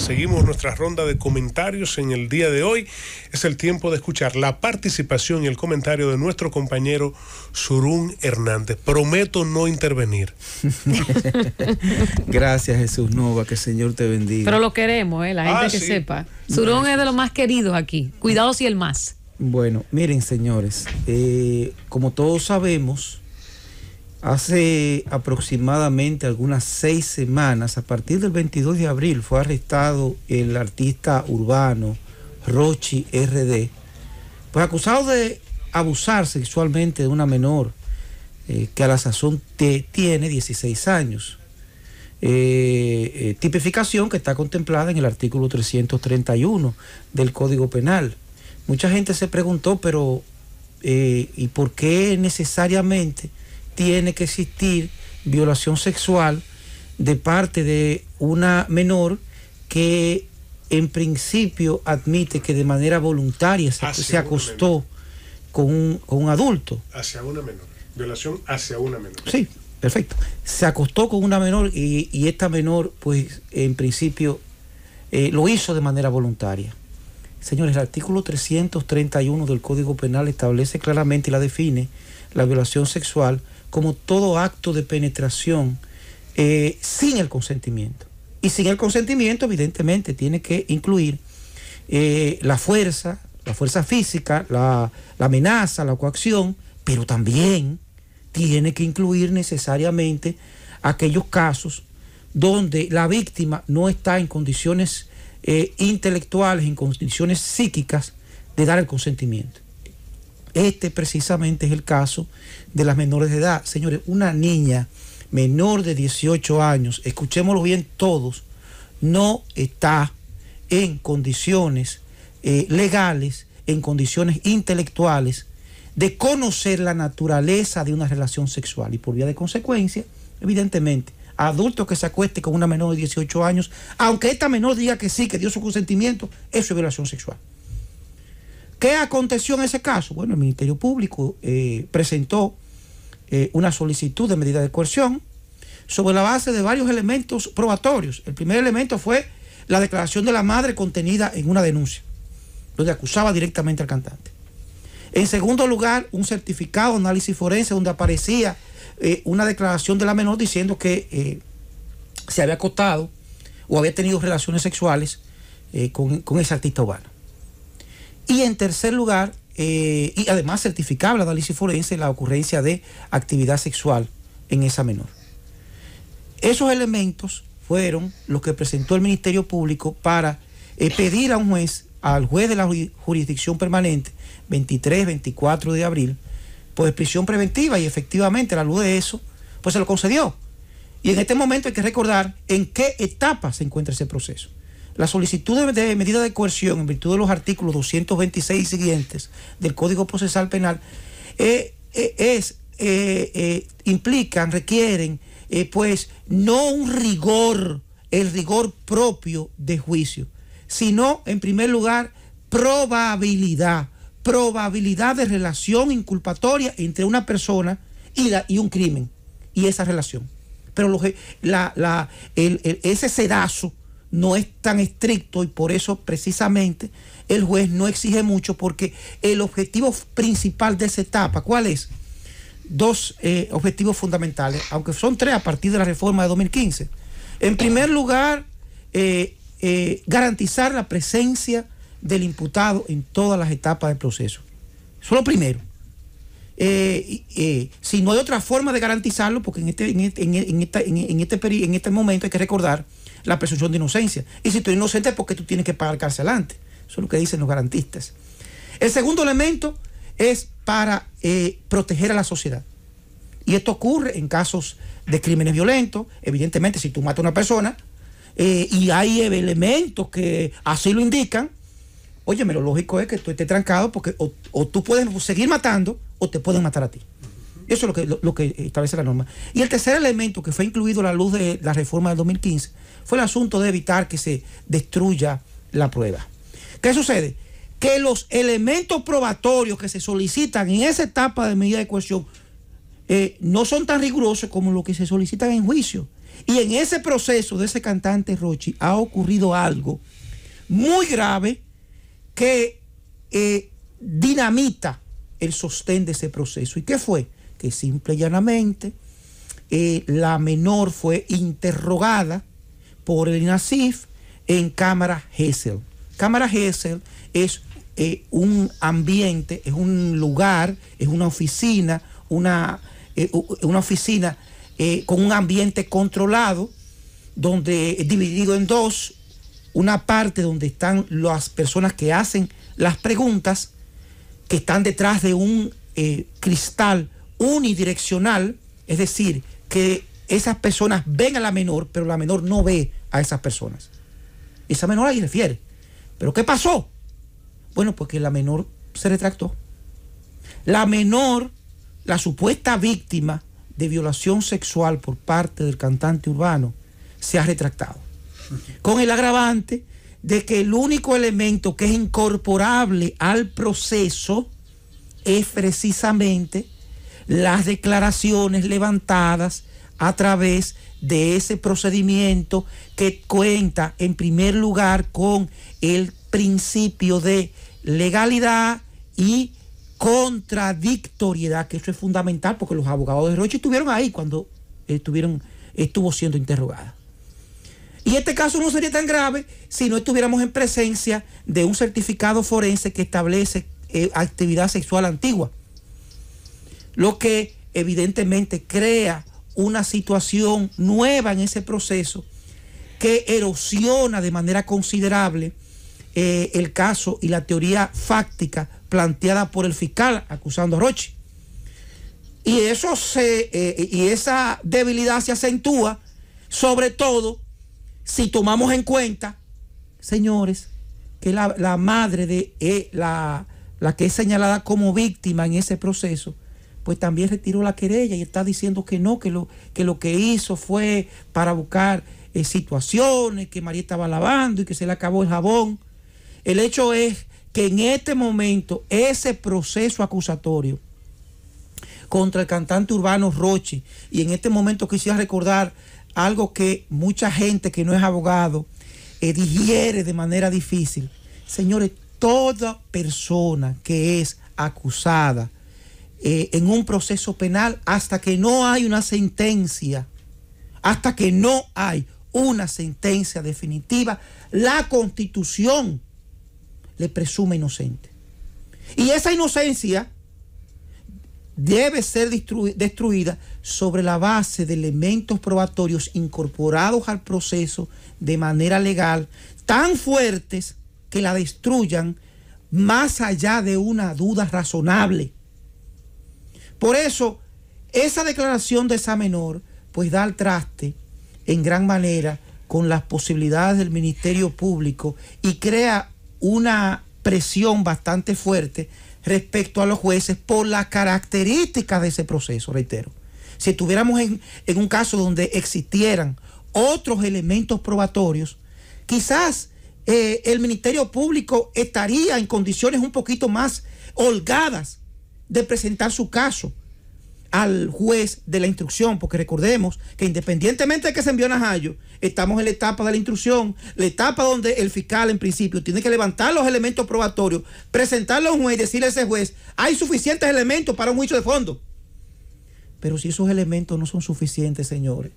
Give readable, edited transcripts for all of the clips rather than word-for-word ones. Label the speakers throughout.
Speaker 1: Seguimos nuestra ronda de comentarios en el día de hoy. Es el tiempo de escuchar la participación y el comentario de nuestro compañero Surún Hernández. Prometo no intervenir.
Speaker 2: Gracias, Jesús Nova, que el Señor te bendiga.
Speaker 3: Pero lo queremos, la gente que
Speaker 1: sí.
Speaker 3: sepa. Surún es de los más queridos aquí. Cuidado si el más.
Speaker 2: Bueno, miren, señores, como todos sabemos, hace aproximadamente algunas 6 semanas, a partir del 22 de abril, fue arrestado el artista urbano Rochi RD, pues acusado de abusar sexualmente de una menor que a la sazón tiene 16 años. Tipificación que está contemplada en el artículo 331 del Código Penal. Mucha gente se preguntó, pero ¿y por qué necesariamente tiene que existir violación sexual de parte de una menor que en principio admite que de manera voluntaria se acostó con un adulto?
Speaker 1: Hacia una menor. Violación hacia una menor.
Speaker 2: Sí, perfecto. Se acostó con una menor y esta menor, pues en principio lo hizo de manera voluntaria. Señores, el artículo 331 del Código Penal establece claramente y la define la violación sexual como todo acto de penetración sin el consentimiento. Y sin el consentimiento, evidentemente, tiene que incluir la fuerza física, la amenaza, la coacción, pero también tiene que incluir necesariamente aquellos casos donde la víctima no está en condiciones intelectuales, en condiciones psíquicas de dar el consentimiento. Este precisamente es el caso de las menores de edad. Señores, una niña menor de 18 años, escuchémoslo bien todos, no está en condiciones legales, en condiciones intelectuales de conocer la naturaleza de una relación sexual y por vía de consecuencia, evidentemente, adulto que se acueste con una menor de 18 años, aunque esta menor diga que sí, que dio su consentimiento, eso es violación sexual. ¿Qué aconteció en ese caso? Bueno, el Ministerio Público presentó una solicitud de medida de coerción sobre la base de varios elementos probatorios. El primer elemento fue la declaración de la madre contenida en una denuncia, donde acusaba directamente al cantante. En segundo lugar, un certificado de análisis forense donde aparecía una declaración de la menor diciendo que se había acostado o había tenido relaciones sexuales con ese artista urbano. Y en tercer lugar, y además certificaba el análisis forense la ocurrencia de actividad sexual en esa menor. Esos elementos fueron los que presentó el Ministerio Público para pedir a un juez, al juez de la jurisdicción permanente, 23, 24 de abril, pues prisión preventiva, y efectivamente a la luz de eso, pues se lo concedió. Y en este momento hay que recordar en qué etapa se encuentra ese proceso. La solicitud de medida de coerción en virtud de los artículos 226 y siguientes del Código Procesal Penal requieren pues no un rigor, el rigor propio de juicio, sino en primer lugar probabilidad de relación inculpatoria entre una persona y un crimen y esa relación. Pero ese sedazo no es tan estricto y por eso precisamente el juez no exige mucho, porque el objetivo principal de esa etapa, ¿cuál es? 2 objetivos fundamentales, aunque son 3 a partir de la reforma de 2015. En primer lugar, garantizar la presencia del imputado en todas las etapas del proceso. Eso es lo primero. Si no hay otra forma de garantizarlo, porque en este momento hay que recordar la presunción de inocencia. Y si tú eres inocente es porque tú tienes que pagar carcelante. Eso es lo que dicen los garantistas. El segundo elemento es para proteger a la sociedad. Y esto ocurre en casos de crímenes violentos. Evidentemente, si tú matas a una persona y hay elementos que así lo indican, óyeme, lo lógico es que tú estés trancado, porque o tú puedes seguir matando o te pueden matar a ti. Eso es lo que establece la norma. Y el tercer elemento que fue incluido a la luz de la reforma del 2015 fue el asunto de evitar que se destruya la prueba. ¿Qué sucede? Que los elementos probatorios que se solicitan en esa etapa de medida de coerción no son tan rigurosos como los que se solicitan en juicio. Y en ese proceso de ese cantante Rochi ha ocurrido algo muy grave que dinamita el sostén de ese proceso. ¿Y qué fue? Que simple y llanamente la menor fue interrogada por el INASIF en Cámara Gesell. Cámara Gesell es un ambiente, es un lugar, es una oficina, una oficina con un ambiente controlado, donde es dividido en dos, una parte donde están las personas que hacen las preguntas, que están detrás de un cristal unidireccional, es decir, que esas personas ven a la menor, pero la menor no ve a esas personas. Esa menor ahí refiere. ¿Pero qué pasó? Bueno, porque la menor se retractó. La menor, la supuesta víctima de violación sexual por parte del cantante urbano, se ha retractado. Con el agravante de que el único elemento que es incorporable al proceso es precisamente las declaraciones levantadas a través de ese procedimiento, que cuenta en primer lugar con el principio de legalidad y contradictoriedad, que eso es fundamental porque los abogados de Rochi estuvieron ahí cuando estuvo siendo interrogada. Y este caso no sería tan grave si no estuviéramos en presencia de un certificado forense que establece actividad sexual antigua, lo que evidentemente crea una situación nueva en ese proceso que erosiona de manera considerable el caso y la teoría fáctica planteada por el fiscal acusando a Rochi. Y esa debilidad se acentúa sobre todo si tomamos en cuenta, señores, que la madre de la que es señalada como víctima en ese proceso, pues también retiró la querella y está diciendo que no, que lo que hizo fue para buscar situaciones, que María estaba lavando y que se le acabó el jabón. El hecho es que en este momento ese proceso acusatorio contra el cantante urbano Rochi, y en este momento quisiera recordar algo que mucha gente que no es abogado digiere de manera difícil. Señores, toda persona que es acusada en un proceso penal, hasta que no hay una sentencia, definitiva, la Constitución le presume inocente. Y esa inocencia debe ser destruida sobre la base de elementos probatorios incorporados al proceso de manera legal, tan fuertes que la destruyan más allá de una duda razonable. Por eso, esa declaración de esa menor, pues da al traste en gran manera con las posibilidades del Ministerio Público y crea una presión bastante fuerte respecto a los jueces por las características de ese proceso, reitero. Si estuviéramos en un caso donde existieran otros elementos probatorios, quizás el Ministerio Público estaría en condiciones un poquito más holgadas de presentar su caso al juez de la instrucción, porque recordemos que independientemente de que se envió a Najayo, estamos en la etapa de la instrucción, la etapa donde el fiscal en principio tiene que levantar los elementos probatorios, presentarlo a un juez y decirle a ese juez, hay suficientes elementos para un juicio de fondo. Pero si esos elementos no son suficientes, señores,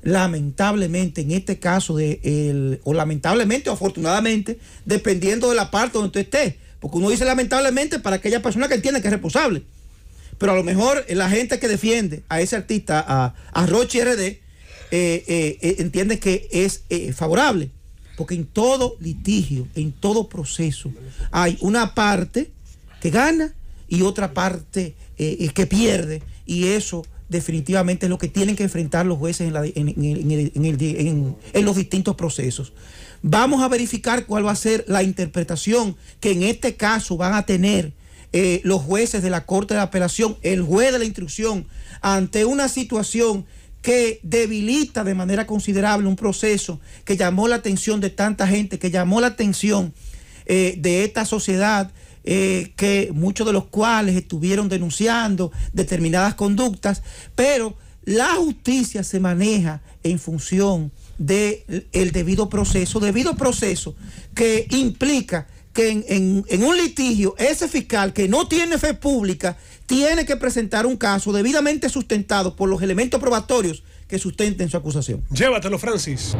Speaker 2: lamentablemente en este caso o lamentablemente o afortunadamente, dependiendo de la parte donde usted esté, porque uno dice lamentablemente para aquella persona que entiende que es responsable, pero a lo mejor la gente que defiende a ese artista, a Rochi RD, entiende que es favorable, porque en todo litigio, en todo proceso, hay una parte que gana y otra parte que pierde, y eso definitivamente es lo que tienen que enfrentar los jueces en los distintos procesos. Vamos a verificar cuál va a ser la interpretación que en este caso van a tener los jueces de la Corte de Apelación, el juez de la instrucción, ante una situación que debilita de manera considerable un proceso que llamó la atención de tanta gente, que llamó la atención de esta sociedad, que muchos de los cuales estuvieron denunciando determinadas conductas, pero la justicia se maneja en función del debido proceso que implica que en un litigio ese fiscal que no tiene fe pública tiene que presentar un caso debidamente sustentado por los elementos probatorios que sustenten su acusación.
Speaker 1: Llévatelo, Francis.